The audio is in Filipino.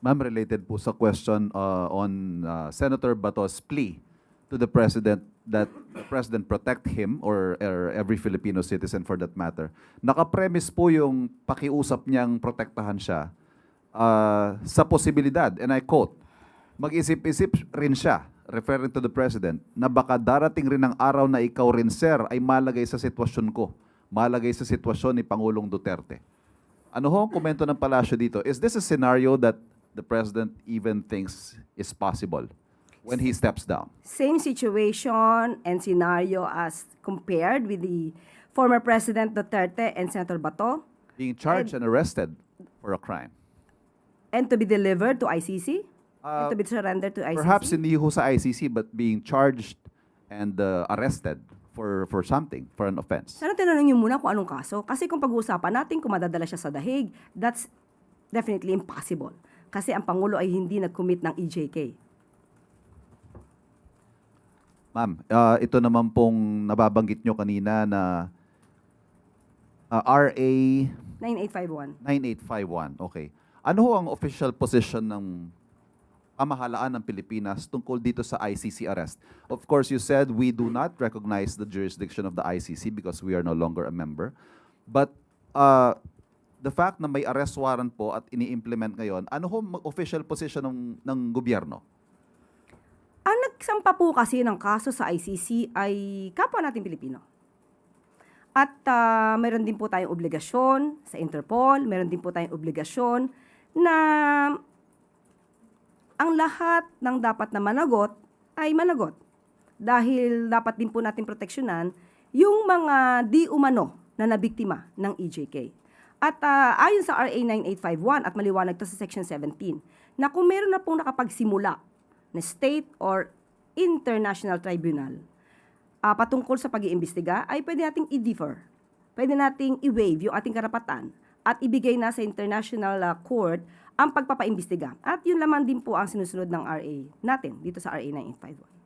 Ma'am, related po sa question on Senator Bato's plea to the President that the President protect him or every Filipino citizen for that matter. Nakapremise po yung pakiusap niyang protektahan siya sa posibilidad, and I quote, mag-isip-isip rin siya, referring to the President, na baka darating rin ang araw na ikaw rin, sir, ay malagay sa sitwasyon ko, malagay sa sitwasyon ni Pangulong Duterte. Ano ho ang komento ng palasyo dito? Is this a scenario that the President even thinks is possible when he steps down? Same situation and scenario as compared with the former President Duterte and Senator Bato, Being charged and arrested for a crime. and to be delivered to ICC, and to be surrendered to ICC. Perhaps hindi ho sa ICC, but being charged and arrested for something, for an offense. Sana tinanong niyo muna kung anong kaso. Kasi kung pag-uusapan natin kung madadala siya sa dahig, that's definitely impossible. Kasi ang Pangulo ay hindi nag-commit ng EJK. Ma'am, ito naman pong nababanggit nyo kanina na RA 9851. 9851. Okay. Ano ho ang official position ng pamahalaan ng Pilipinas tungkol dito sa ICC arrest? Of course, you said we do not recognize the jurisdiction of the ICC because we are no longer a member. But the fact na may arrest warrant po at ini-implement ngayon, ano ho ang official position ng gobyerno? Ang nagsampa po kasi ng kaso sa ICC ay kapwa natin Pilipino. At meron din po tayong obligasyon sa Interpol, meron din po tayong obligasyon na ang lahat ng dapat na managot ay managot. Dahil dapat din po natin proteksyonan yung mga di umano na nabiktima ng EJK. At ayon sa RA 9851 at maliwanag to sa Section 17, na kung meron na pong nakapagsimula na state or international tribunal patungkol sa pag-iimbestiga, ay pwede nating i-defer. Pwede nating i-waive yung ating karapatan at ibigay na sa international court ang pagpapaimbestiga. At yun lamang din po ang sinusunod ng RA natin dito sa RA 9851.